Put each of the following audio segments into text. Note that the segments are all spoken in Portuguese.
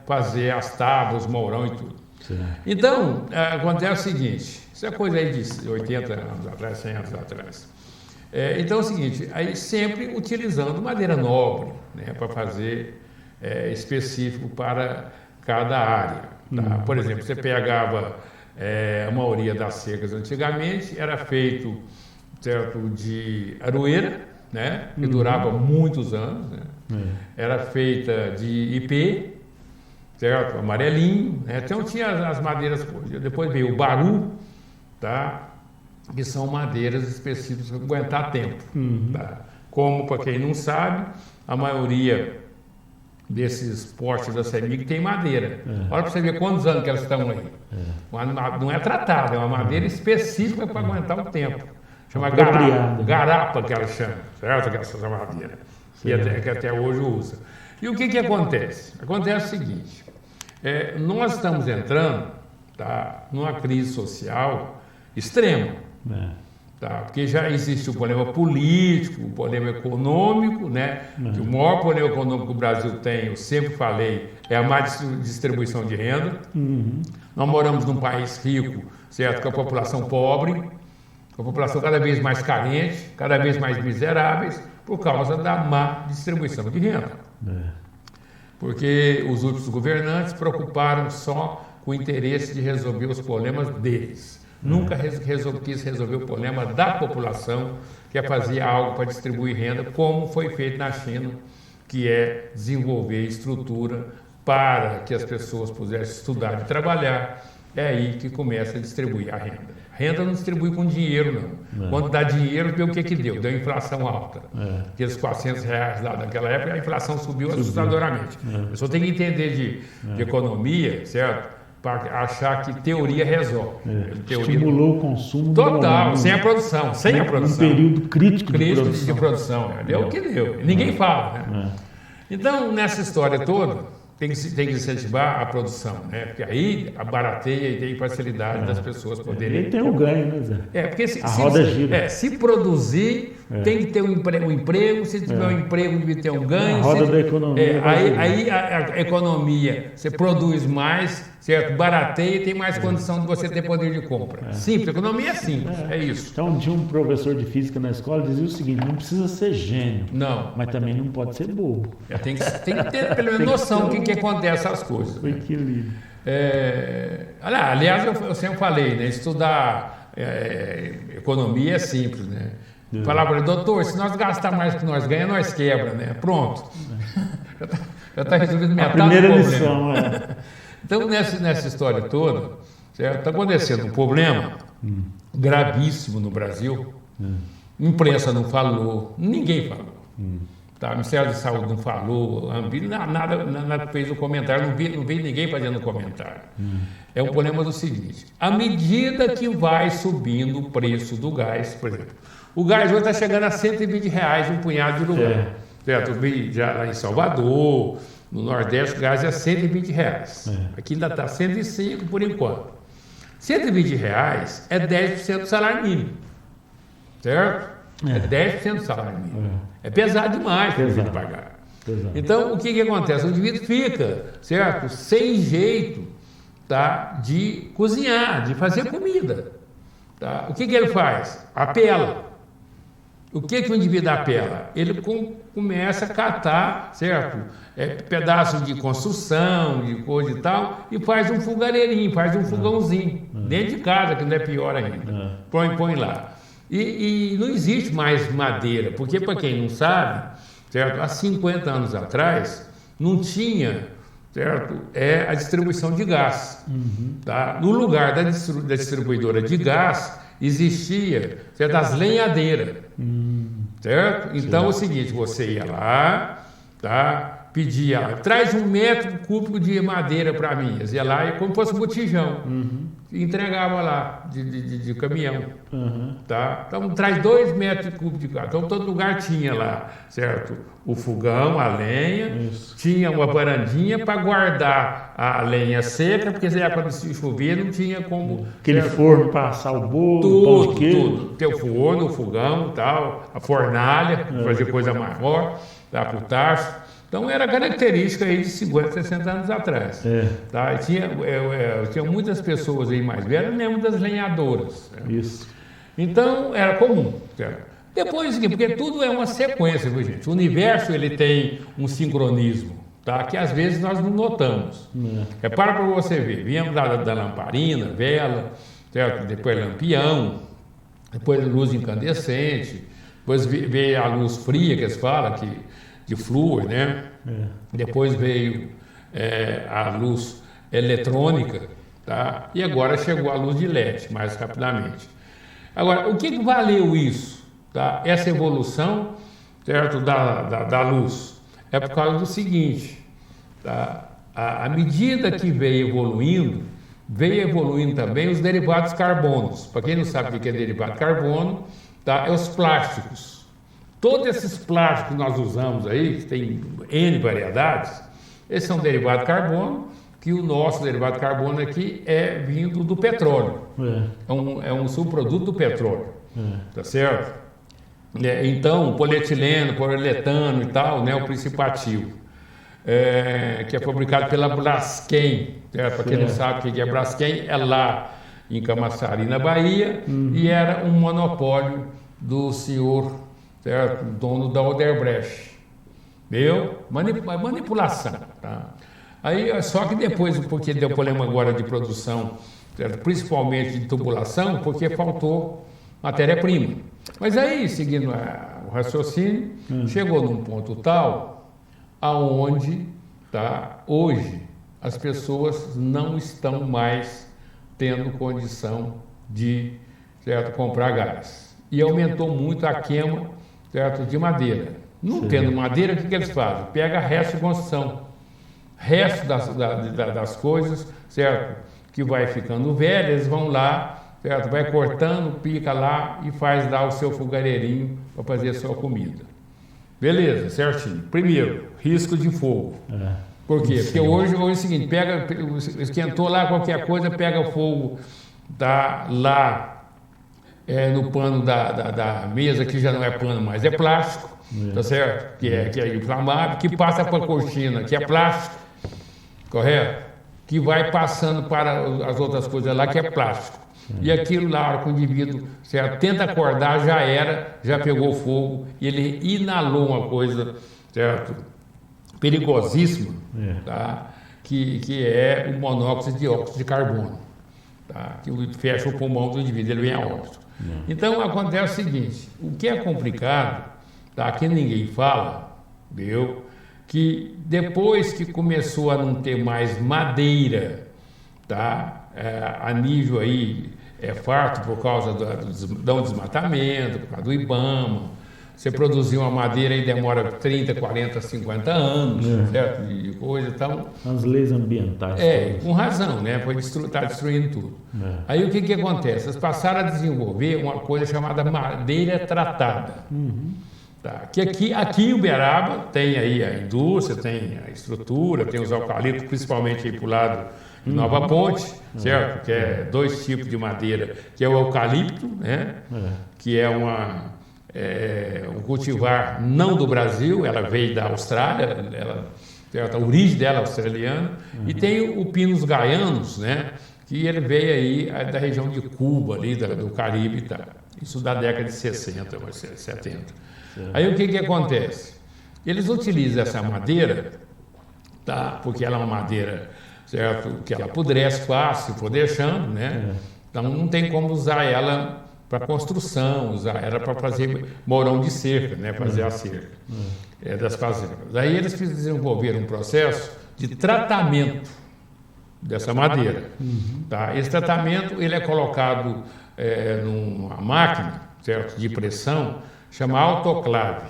fazer as tábuas, mourão e tudo. Certo. Então, acontece o seguinte, isso é coisa aí de 80 anos atrás, 100 anos atrás. Então é o seguinte, aí sempre utilizando madeira nobre, né, para fazer específico para cada área. Tá? Por exemplo, você pegava a maioria das cercas antigamente, era feito, certo, de aroeira, né, que durava muitos anos, né? Era feita de ipê, certo, amarelinho, né? Então tinha as madeiras, depois veio o baru, tá? Que são madeiras específicas para aguentar tempo. Tá? Como, para quem não sabe, a maioria desses postes da CEMIG tem madeira. Olha para você ver quantos anos que elas estão aí. Não é tratada, é uma madeira específica para aguentar o tempo. Chama garapa, que ela chama, certo? Essa madeira, que até hoje usa. E o que acontece? Acontece o seguinte, nós estamos entrando, tá, numa crise social extrema. Tá, porque já existe o problema político, o problema econômico, né? Que o maior problema econômico que o Brasil tem, eu sempre falei, é a má distribuição de renda. Nós moramos num país rico, certo? Com a população pobre, com a população cada vez mais carente, cada vez mais miseráveis, por causa da má distribuição de renda. Porque os últimos governantes preocuparam só com o interesse de resolver os problemas deles. Nunca quis resolver o problema da população, que é fazer algo para distribuir renda, como foi feito na China, que é desenvolver estrutura para que as pessoas pudessem estudar e trabalhar. É aí que começa a distribuir a renda. A renda não distribui com dinheiro, não. Quando dá dinheiro, vê o que deu. Deu inflação alta. Aqueles R$400 lá naquela época, a inflação subiu assustadoramente. A pessoa tem que entender de economia, certo? Para achar que teoria resolve. Estimulou o consumo. Total, sem a produção. Sem a produção. Um período crítico de produção. Deu o que deu. Ninguém fala. Né? Então, nessa história toda, tem que incentivar a produção, né? Porque aí barateia e tem facilidade das pessoas poderem... E tem o ganho, né, Zé? Porque a roda gira. Se produzir, tem que ter um emprego, se tiver um emprego, deve ter um ganho. A roda da economia. Aí a economia, você produz mais, certo? Barateia e tem mais condição de você ter poder de compra. Simples, a economia é simples, é isso. Então, tinha um professor de física na escola que dizia o seguinte, não precisa ser gênio, mas também não pode ser bobo. Tem que ter pelo menos noção do que acontece as coisas. O equilíbrio. Aliás, eu sempre falei, né? Estudar economia é simples, né? Falar para ele, doutor, se nós gastar mais do que nós ganhamos, nós quebra, né? Pronto. Já está resolvido metade do problema. Primeira lição, Então, nessa história toda, está acontecendo um problema gravíssimo no Brasil. A imprensa não falou, ninguém falou. Tá? O Ministério da Saúde não falou, a Anvisa, nada fez o comentário, não vi ninguém fazendo comentário. É um problema do seguinte, à medida que vai subindo o preço do gás, por exemplo, o gás hoje está chegando a R$120 um punhado de lugar. Certo? Eu vi já lá em Salvador, no Nordeste, o gás é R$120. Aqui ainda está 105 por enquanto. R$120 é 10% do salário mínimo. Certo? É 10% do salário mínimo. É pesado demais para o indivíduo pagar. Então, o que acontece? O indivíduo fica, certo? Sem jeito, tá? De cozinhar, de fazer comida. Tá? O que ele faz? Apela. O que o indivíduo apela? Ele começa a catar, certo? Pedaços de construção, de coisa e tal, e faz um fogareirinho, faz um fogãozinho, dentro de casa, que não é pior ainda. Põe lá. E não existe mais madeira, porque, para quem não sabe, certo? Há 50 anos atrás, não tinha, certo? A distribuição de gás. Tá? No lugar da distribuidora de gás, existia, certo? As lenhadeiras. Certo? Então, é o seguinte, você ia lá, tá? Pedia, traz 1 metro cúbico de madeira para mim. Ia lá e como fosse um botijão. E entregava lá, de caminhão. Tá? Então, traz 2 metros cúbicos de gás. Então, todo lugar tinha lá, certo? O fogão, a lenha, tinha uma varandinha para guardar a lenha seca, porque quando se chover não tinha como... Aquele forno para assar o bolo, pão de queijo. Tudo. Tem o forno, o fogão, tal, a fornalha, fazer coisa maior, dá para o tacho. Então era característica aí de 50, 60 anos atrás. Tá? E tinha muitas pessoas aí mais velhas, mesmo das lenhadoras. Né? Isso. Então era comum. Certo? Depois, porque tudo é uma sequência, viu, gente? O universo ele tem um sincronismo, tá? Que às vezes nós não notamos. Para você ver, viemos da lamparina, vela, certo? Depois lampião, depois luz incandescente, depois veio a luz fria, que eles falam, de flúor, né? Depois veio a luz eletrônica, tá? E agora chegou a luz de LED, mais rapidamente. Agora, o que valeu isso? Tá? Essa evolução, certo, da luz é por causa do seguinte, tá? À medida que veio evoluindo também os derivados carbonos. Para quem não sabe o que é derivado de carbono, tá? É os plásticos. Todos esses plásticos que nós usamos aí, que tem N variedades, esses são derivados de carbono, que o nosso derivado de carbono aqui é vindo do petróleo. É um subproduto do petróleo, tá certo? Então, polietileno, poliuretano e tal, né, o princípio ativo, que é fabricado pela Braskem. Para quem não sabe o que é Braskem, é lá em Camaçari, na Bahia, e era um monopólio do senhor, certo, dono da Odebrecht. Viu? Manipulação. Tá? Aí, só que depois, porque deu problema agora de produção, certo? Principalmente de tubulação, porque faltou matéria-prima. Mas aí, seguindo o raciocínio, chegou num ponto tal aonde, tá, hoje as pessoas não estão mais tendo condição de, certo, comprar gás. E aumentou muito a queima, certo, de madeira. Não tendo madeira, o que eles fazem? Pega resto de construção, resto das coisas, certo, que vai ficando velho, eles vão lá, certo? Vai cortando, pica lá e faz lá o seu fogareirinho para fazer a sua comida. Beleza, certinho. Primeiro, risco de fogo. Por quê? Porque hoje é o seguinte, esquentou lá qualquer coisa, pega fogo, tá lá no pano da mesa, que já não é pano mais, é plástico, tá certo? Que é inflamável, que passa para a cortina, que é plástico, correto? Que vai passando para as outras coisas lá, que é plástico. E aquilo lá, a hora que o indivíduo, certo, tenta acordar, já pegou fogo, e ele inalou uma coisa, certo, perigosíssima, tá? Que é o monóxido de óxido de carbono, tá? Que fecha o pulmão do indivíduo, ele vem a óbito. Então, acontece o seguinte, o que é complicado, tá? Que ninguém fala, viu? Que depois que começou a não ter mais madeira, tá? A nível aí farto por causa do desmatamento, por causa do IBAMA. Você produzir uma madeira aí demora 30, 40, 50 anos, certo? E coisa, então... As leis ambientais. Com razão, né? Está destruindo tudo. Aí o que acontece? Eles passaram a desenvolver uma coisa chamada madeira tratada. Tá? Que aqui em Uberaba tem aí a indústria, tem a estrutura, tem os eucaliptos, principalmente aí para o lado de Nova Ponte, certo? Que é 2 tipos de madeira, que é o eucalipto, né? Que é um cultivar não do Brasil, ela veio da Austrália, certo? A origem dela é australiana, e tem o Pinus Gaianus, né? Que ele veio aí da região de Cuba, ali do Caribe e tal. Isso da década de 60, 70. Aí o que acontece? Eles utilizam essa madeira, tá? Porque ela é uma madeira, certo? Que ela apodrece fácil, se for deixando, né? Então não tem como usar ela para construção, usar ela para fazer morão de cerca, né? Fazer a cerca das fazendas. Aí eles desenvolveram um processo de tratamento dessa madeira. Tá? Esse tratamento ele é colocado numa máquina, certo? De pressão, chama autoclave.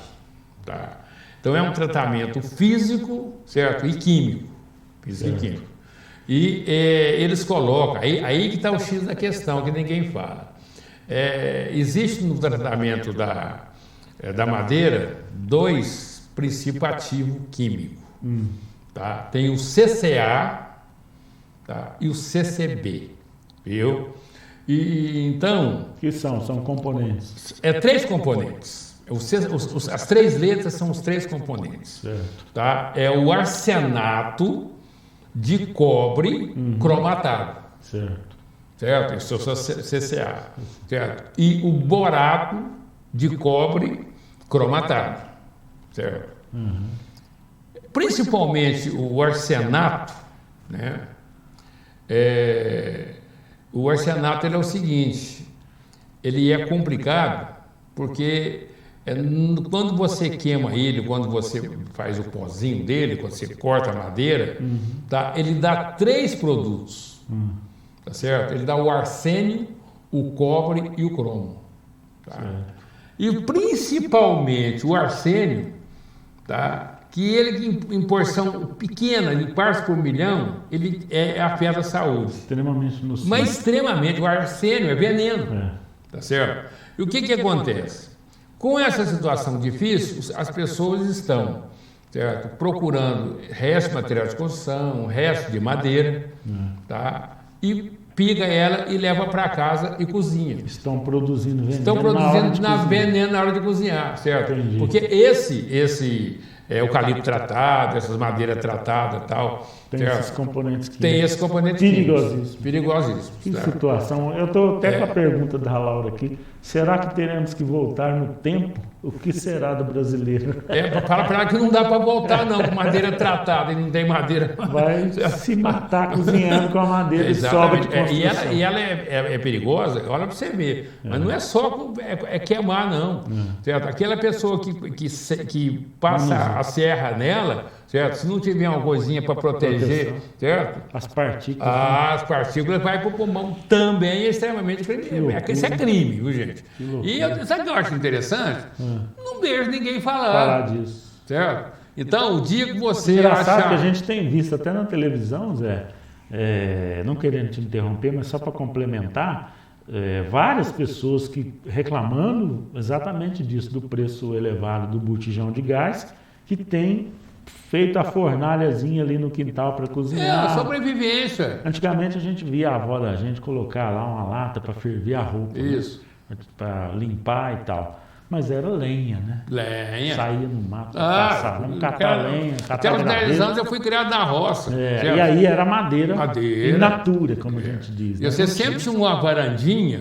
Tá? Então é um tratamento físico, certo? E químico. Físico e químico. E eles colocam, aí que está o X da questão, que ninguém fala. Existe no tratamento da madeira 2 princípios ativos químicos. Tá? Tem o CCA, tá? E o CCB. Viu? E então... Que são componentes? 3 componentes. As 3 letras são os 3 componentes. Certo. Tá? É o arsenato de cobre cromatado. Certo. Certo? Isso é o CCA. Certo? E o borato de cobre cromatado. Certo? Principalmente o arsenato, né? O arsenato ele é o seguinte, ele é complicado porque quando você queima ele, quando você faz o pozinho dele, quando você corta a madeira, tá? Ele dá 3 produtos, tá certo? Ele dá o arsênio, o cobre e o cromo. Tá? E principalmente o arsênio, tá? Que ele em porção pequena, em partes por milhão, ele afeta a saúde. Extremamente nocivo. Mas extremamente, o arsênio é veneno, tá certo? E o que acontece? Com essa situação difícil, as pessoas estão, certo, procurando resto de material de construção, resto de madeira, tá? E piga ela e leva para casa e cozinha. Estão produzindo veneno. Estão produzindo veneno na hora de cozinhar, certo? Entendi. Porque esse eucalipto tratado, essas madeiras tratadas e tal. Tem esses componentes químicos. Tem esses componentes perigosíssimos. Que tá? situação. Eu estou até com a pergunta da Laura aqui. Será que teremos que voltar no tempo? O que será do brasileiro? Fala para ela que não dá para voltar não, com madeira tratada e não tem madeira. Vai se matar cozinhando com a madeira. Exatamente. Sobra de construção. E ela é perigosa, olha para você ver. Mas não é só queimar, não. Certo? Aquela pessoa que passa a serra nela, certo? Se não tiver uma coisinha para proteger, certo? As partículas. As partículas vai para o pulmão. Também é extremamente crime. Isso é crime, viu, gente? E sabe o que eu acho interessante? Não vejo ninguém falar disso. Certo? Então, o dia que você engraçado achar... que a gente tem visto até na televisão, Zé, não querendo te interromper, mas só para complementar, várias pessoas que reclamando exatamente disso, do preço elevado do botijão de gás, que tem feito a fornalhazinha ali no quintal para cozinhar. A sobrevivência. Antigamente a gente via a avó da gente colocar lá uma lata para ferver a roupa. Isso. Para limpar e tal. Mas era lenha, né? Lenha. Saía no mato, vamos catar lenha, até os 10 anos eu fui criado na roça. E aí era madeira in natura, como a gente diz. E você sempre tinha uma varandinha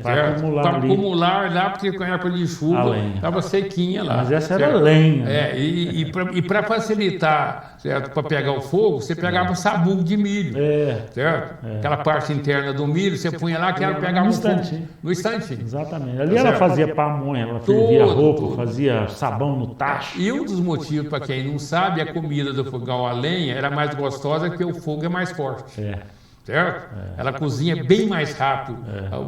para acumular lá, porque com a época de chuva estava sequinha lá. Mas essa era lenha. E para facilitar, certo? Para pegar o fogo, você pegava um sabugo de milho. Certo? Aquela parte interna do milho, você punha lá, que ela pegava um fogo. No instantinho. Exatamente. Ali ela fazia pamonha, ela fervia roupa, fazia sabão no tacho. E um dos motivos, para quem não sabe, a comida do fogão a lenha era mais gostosa porque o fogo é mais forte. Certo? Ela cozinha bem mais rápido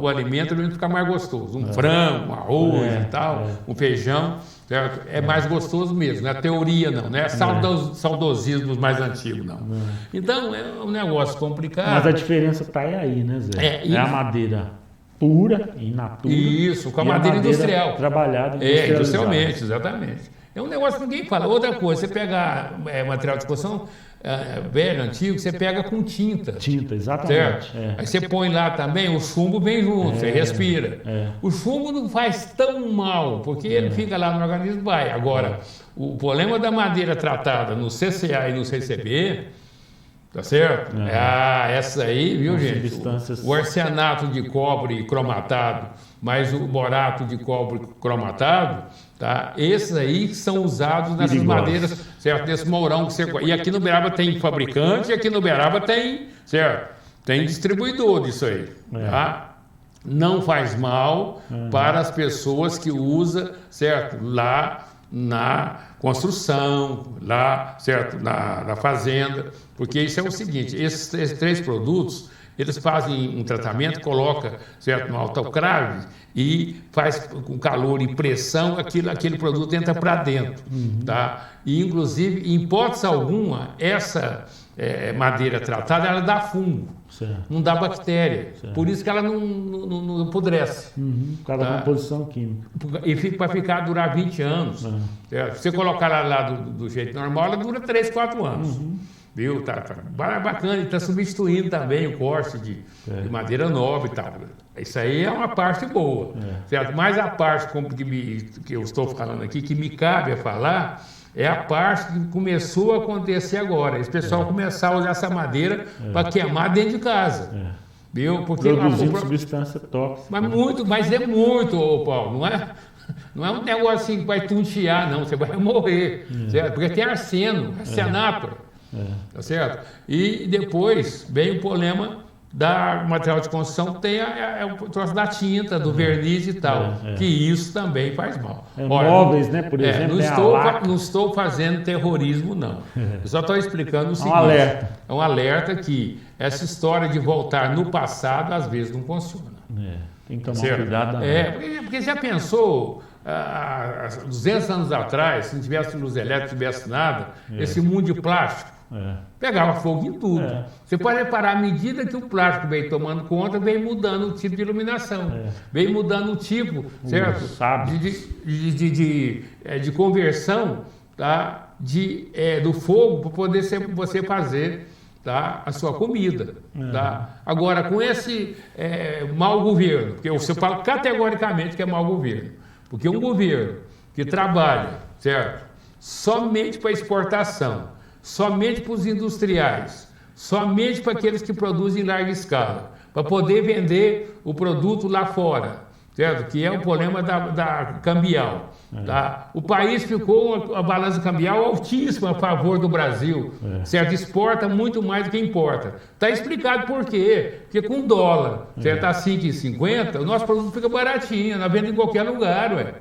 o alimento, ele fica mais gostoso. Um frango, um arroz e tal, um feijão, certo? É mais gostoso mesmo, não é teoria não, não é saudosismo dos mais antigos não. Então é um negócio complicado. Mas a diferença está aí, né, Zé? É a madeira pura, in natura. Isso, com a madeira industrial. Trabalhada industrialmente, exatamente. É um negócio que ninguém fala. Outra coisa, você pega material de construção velho, antigo, você pega com tinta. Tinta, exatamente. Aí você põe lá também, o chumbo vem junto, você respira. O chumbo não faz tão mal, porque ele fica lá no organismo e vai. Agora, o problema da madeira tratada no CCA e no CCB, tá certo? Essa aí, viu, gente? O arsenato de cobre cromatado, mais o borato de cobre cromatado, tá? Esses aí são usados nessas madeiras, certo? Nesse mourão que você... E aqui no Uberaba tem fabricante, e aqui no Uberaba tem, certo? Tem distribuidor disso aí, tá? Não faz mal para as pessoas que usam, certo? Lá na construção, lá, certo? Na fazenda, porque isso é o seguinte, esses 3 produtos, eles fazem um tratamento, coloca, certo, no autoclave e faz com calor e pressão, aquele produto entra para dentro, tá? E, inclusive, em hipótese alguma, essa madeira tratada, ela dá fungo, não dá bactéria, por isso que ela não apodrece. Por causa da composição química. E para durar 20 anos. Certo? Se você colocar ela lá do jeito normal, ela dura 3, 4 anos. viu? Tá bacana, e está substituindo também o corte de madeira nobre e tal. Isso aí é uma parte boa, certo? Mas a parte que eu estou falando aqui, que me cabe a falar, é a parte que começou a acontecer agora. Esse pessoal começar a usar essa madeira para queimar dentro de casa. Viu? Porque produzindo substância tóxica. Mas é muito, ô Paulo, não é? Não é um negócio assim que vai tuntear, não. Você vai morrer, certo? Porque tem arseno, arsenato, tá certo? E depois vem o problema da material de construção, tem o troço da tinta, do verniz e tal, que isso também faz mal. Olha, móveis, né, por exemplo, não estou fazendo terrorismo, não. Eu só estou explicando o seguinte. É um alerta que essa história de voltar no passado, às vezes, não funciona. Tem que tomar cuidado. Porque já pensou, há 200 anos atrás, se não tivesse luz elétrica, não tivesse nada, esse mundo de plástico, pegava fogo em tudo. Você pode reparar, à medida que o plástico veio tomando conta, veio mudando o tipo de iluminação, veio mudando o tipo, certo? De conversão, tá? Do fogo para poder você fazer, tá? A sua comida. Tá? Agora, com esse mau governo, porque eu falo categoricamente que é mau governo, porque um governo que trabalha, certo? Somente para exportação, somente para os industriais, somente para aqueles que produzem em larga escala, para poder vender o produto lá fora, certo? Que é o problema da cambial. Tá? O país ficou a balança cambial altíssima a favor do Brasil, certo? Exporta muito mais do que importa. Está explicado por quê? Porque com dólar, certo? A 5,50, o nosso produto fica baratinho, na venda em qualquer lugar,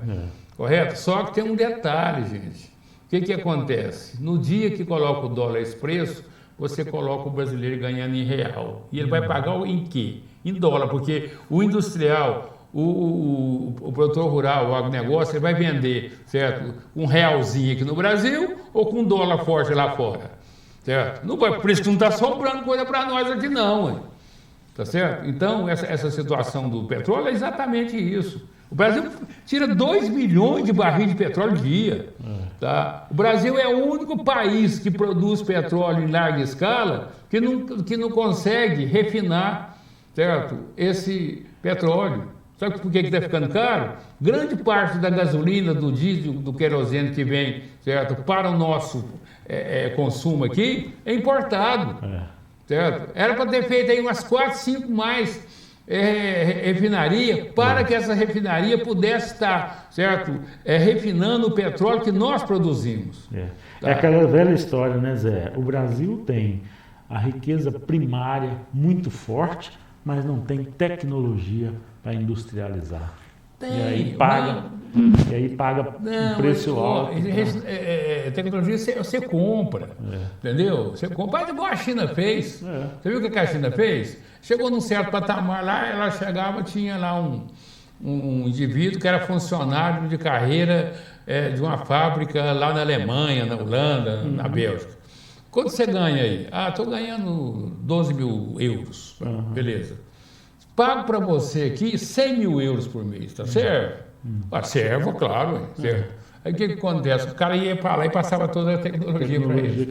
correto? Só que tem um detalhe, gente. O que acontece? No dia que coloca o dólar a esse preço, você coloca o brasileiro ganhando em real. E ele vai pagar em quê? Em dólar, porque o industrial, o produtor rural, o agronegócio, ele vai vender, certo? Um realzinho aqui no Brasil ou com dólar forte lá fora, certo? Não vai, por isso que não está sobrando coisa para nós aqui não, tá certo? Então, essa situação do petróleo é exatamente isso. O Brasil tira 2 milhões de barris de petróleo dia. Tá? O Brasil é o único país que produz petróleo em larga escala que não consegue refinar, certo? Esse petróleo. Sabe por que está ficando caro? Grande parte da gasolina, do diesel, do querosene que vem, certo? Para o nosso consumo aqui é importado. Certo? Era para ter feito aí umas 4, 5 mais refinaria para que essa refinaria pudesse estar, certo? Refinando o petróleo que nós produzimos. Tá? É aquela velha história, né, Zé? O Brasil tem a riqueza primária muito forte, mas não tem tecnologia para industrializar. E aí paga um preço alto. Tecnologia você compra, entendeu? Você compra, igual a China fez. Você viu o que a China fez? Chegou num certo patamar lá, ela chegava, tinha lá um indivíduo que era funcionário de carreira de uma fábrica lá na Alemanha, na Holanda, na Bélgica. Quanto você ganha aí? Estou ganhando 12 mil euros. Beleza. Pago para você aqui 100 mil euros por mês, tá certo? Servo, claro, certo. Aí o que acontece? O cara ia para lá e passava toda a tecnologia para ele.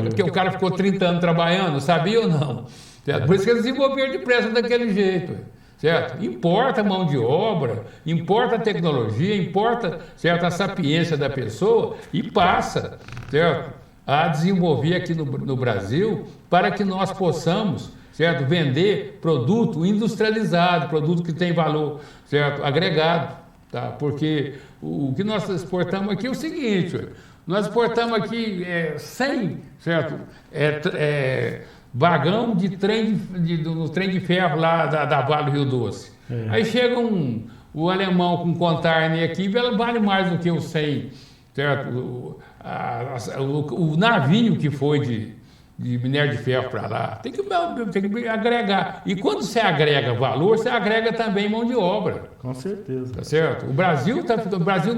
Porque o cara ficou 30 anos trabalhando, sabia ou não? Certo? Por isso que eles desenvolveram depressa daquele jeito. Certo? Importa a mão de obra, importa a tecnologia, importa, certo, a sapiência da pessoa e passa, certo, a desenvolver aqui no Brasil para que nós possamos, certo, vender produto industrializado, produto que tem valor, certo, agregado, tá? Porque o que nós exportamos aqui é o seguinte, nós exportamos aqui 100, certo, vagão de trem, no trem de ferro lá da Vale do Rio Doce. Aí chega o alemão com container aqui, vale mais do que o 100, certo? O navio que foi de minério de ferro para lá, tem que agregar. E quando você agrega valor, você agrega também mão de obra. Com certeza. Tá certo? O Brasil,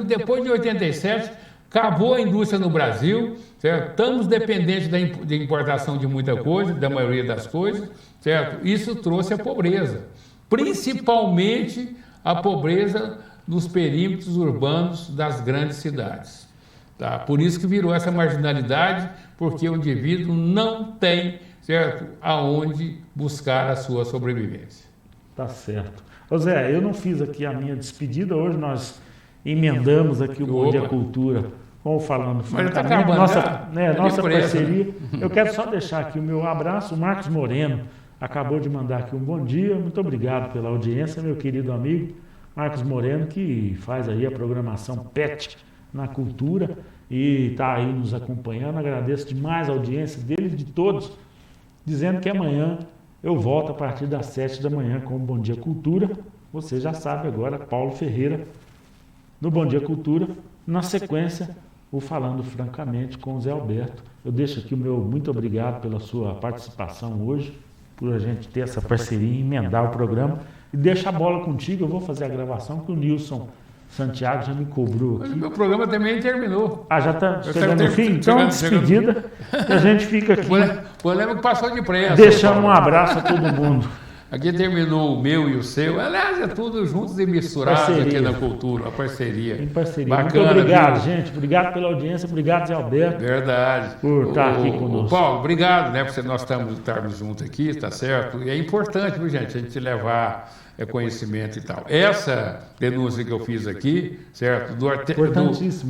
depois de 87, acabou a indústria no Brasil, certo? Estamos dependentes da importação de muita coisa, da maioria das coisas, certo? Isso trouxe a pobreza, principalmente a pobreza nos perímetros urbanos das grandes cidades. Tá? Por isso que virou essa marginalidade, porque o indivíduo não tem, certo, aonde buscar a sua sobrevivência. Tá certo. Ô Zé, eu não fiz aqui a minha despedida, hoje nós emendamos aqui o Bom Dia Cultura, como falando francamente, nossa parceria. Eu quero só deixar aqui o meu abraço, o Marcos Moreno acabou de mandar aqui um bom dia, muito obrigado pela audiência, meu querido amigo Marcos Moreno, que faz aí a programação PET na cultura e está aí nos acompanhando. Agradeço demais a audiência dele e de todos, dizendo que amanhã eu volto a partir das 7 da manhã com o Bom Dia Cultura. Você já sabe agora, Paulo Ferreira, no Bom Dia Cultura. Na sequência, o Falando Francamente com o Zé Alberto. Eu deixo aqui o meu muito obrigado pela sua participação hoje, por a gente ter essa parceria e emendar o programa. E deixa a bola contigo, eu vou fazer a gravação que o Nilson Santiago já me cobrou aqui. Mas o meu programa também terminou. Ah, já está chegando no fim? Então, despedida, e a gente fica aqui. O problema é que passou depressa. Deixando um abraço a todo mundo. Aqui terminou o meu e o seu. Aliás, é tudo juntos e misturados aqui na cultura, a parceria. Em parceria. Bacana, muito obrigado, viu? gente. Obrigado pela audiência, obrigado, Zé Alberto. Verdade. Por estar aqui conosco. Paulo, obrigado, né, por nós estarmos juntos aqui, tá certo? E é importante, viu, gente, a gente levar conhecimento e tal. Essa denúncia que eu fiz aqui, certo? Do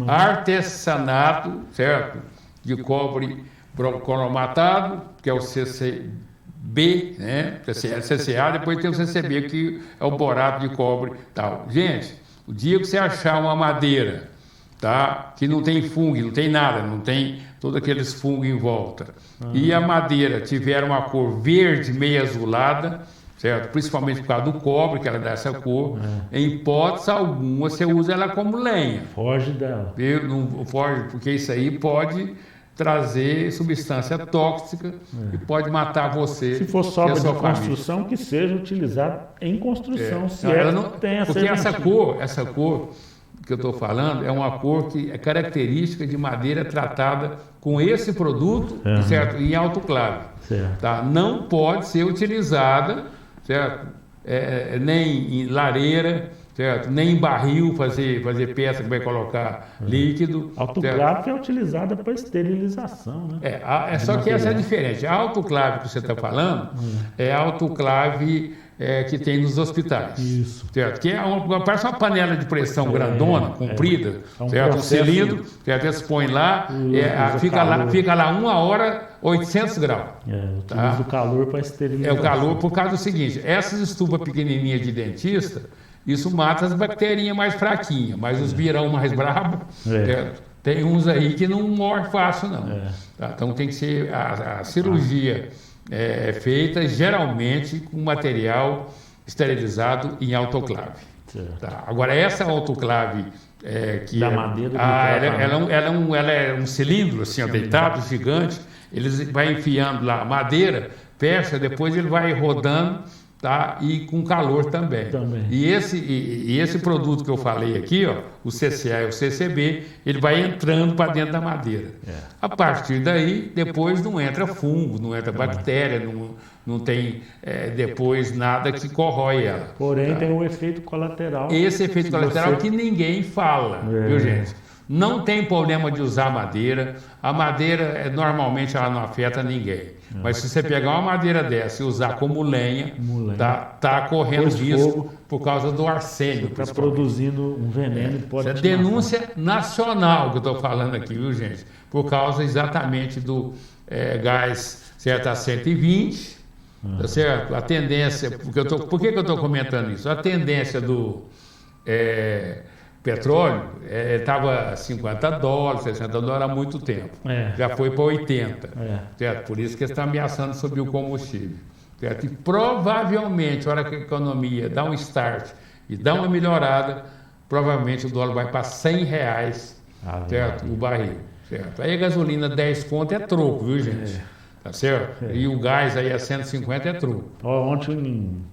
artesanato, certo? De cobre cromatado, que é o CCB, né? CCA, depois tem o CCB, que é o borato de cobre e tal. Gente, o dia que você achar uma madeira, tá? Que não tem fungo, não tem nada, não tem todos aqueles fungos em volta, e a madeira tiver uma cor verde meio azulada, certo? Principalmente por causa do cobre, que ela dá essa cor, em hipótese alguma você usa ela como lenha. Foge dela. Não foge, porque isso aí pode trazer substância tóxica e pode matar você. Se for sobra de construção, que seja utilizado em construção, se ela não tem porque essa cor que eu estou falando é uma cor que é característica de madeira tratada com esse produto, certo? Em autoclave. Certo. Tá? Não pode ser utilizada, certo? Nem em lareira, certo? Nem em barril fazer peça que vai colocar líquido. Autoclave que é utilizada para esterilização, né? Só que essa é diferente. A autoclave que você está falando é a autoclave que tem nos hospitais. Isso. Certo? Que parece uma panela de pressão grandona, comprida, certo? Um cilindro, certo? Eles põem lá, fica lá 1 hora, 800 graus. Utiliza o calor para esterilizar. É o calor por causa do seguinte, essas estufas pequenininhas de dentista, isso mata as bacterinhas mais fraquinhas, mas os virão mais bravos, tem uns aí que não morre fácil, não. Tá? Então tem que ser a cirurgia feita geralmente com material esterilizado em autoclave. Tá? Agora, essa autoclave que da madeira ela é um cilindro assim, deitado, gigante, eles vai enfiando lá a madeira, fecha, depois ele vai rodando, tá? E com calor também. E esse produto que eu falei aqui, ó, o CCA e o CCB, ele vai entrando para dentro da madeira. A partir daí, depois não entra fungo, não entra bactéria, não tem depois nada que corrói ela. Porém, tem um efeito colateral. Esse efeito colateral que ninguém fala, viu, gente? Não tem problema de usar madeira. A madeira, normalmente, ela não afeta ninguém. Mas se você pegar uma madeira dessa e usar como lenha, tá correndo risco por causa do arsênio. Está produzindo um veneno e pode... Isso é denúncia nacional que eu estou falando aqui, viu, gente? Por causa exatamente do gás, certo, a 120, tá certo? A tendência... Por que eu estou comentando isso? A tendência do... petróleo estava $50, $60 há muito tempo. Já foi para 80. Certo? Por isso que eles estão ameaçando subir o combustível. Certo? E provavelmente, na hora que a economia dá um start e dá uma melhorada, provavelmente o dólar vai para R$100, certo? O barril. Certo? Aí a gasolina 10 conto é troco, viu, gente? Tá certo? E o gás aí a 150 é troco. Ontem em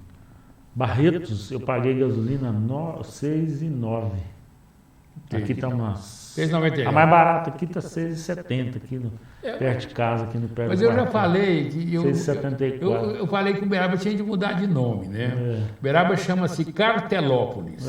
Barretos eu paguei gasolina R$6,09. Aqui está umas... 6,91. A mais barata aqui está R$6,70. perto de casa, aqui no pé Mas do eu já quartel. falei que eu 674. eu falei que o Uberaba tinha de mudar de nome, né? Uberaba chama-se Cartelópolis.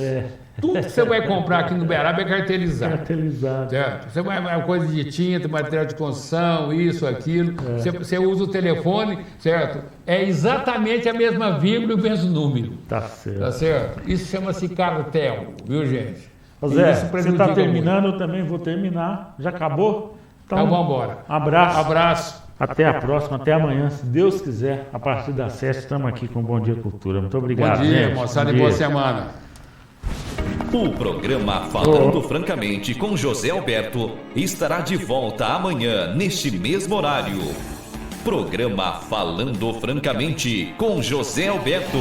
Tudo que você vai comprar aqui no Uberaba é cartelizado. Cartelizado. Certo? Você vai coisa de tinta, material de construção, isso, aquilo. Você usa o telefone, certo? É exatamente a mesma vírgula e o mesmo número. Tá certo. Tá certo? Isso chama-se cartel, viu, gente? Ô Zé, Isso você prejudica está terminando, muito. eu também vou terminar. Já acabou? Então vamos embora. Abraço. Abraço. Até a próxima, até amanhã, se Deus quiser. A partir das 7 estamos aqui com o Bom Dia Cultura. Muito obrigado. Bom dia, gente. moçada, e Bom boa dia. semana. O programa Falando Francamente com José Alberto estará de volta amanhã, neste mesmo horário. Programa Falando Francamente com José Alberto.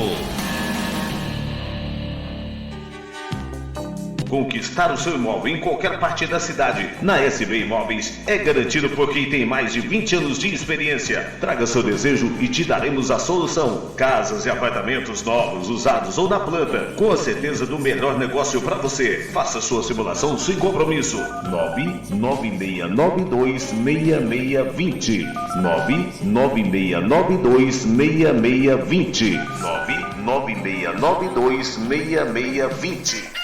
Conquistar o seu imóvel em qualquer parte da cidade, na SB Imóveis, é garantido por quem tem mais de 20 anos de experiência. Traga seu desejo e te daremos a solução. Casas e apartamentos novos, usados ou na planta, com a certeza do melhor negócio para você. Faça sua simulação sem compromisso. 996926620. 996926620. 996926620.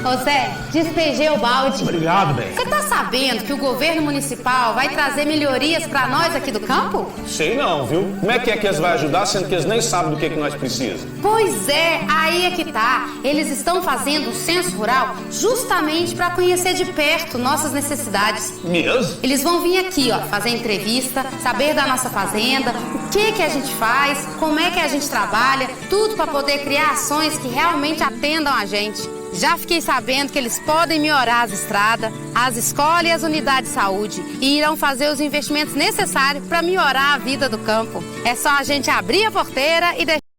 Ô Zé, despejei o balde. Obrigado, bem. Você tá sabendo que o governo municipal vai trazer melhorias pra nós aqui do campo? Sei não, viu? Como é que eles vão ajudar, sendo que eles nem sabem do que nós precisamos? Pois é, aí é que tá. Eles estão fazendo um censo rural justamente pra conhecer de perto nossas necessidades. Mesmo? Eles vão vir aqui, ó, fazer entrevista, saber da nossa fazenda, o que a gente faz, como é que a gente trabalha, tudo pra poder criar ações que realmente atendam a gente. Já fiquei sabendo que eles podem melhorar as estradas, as escolas e as unidades de saúde e irão fazer os investimentos necessários para melhorar a vida do campo. É só a gente abrir a porteira e deixar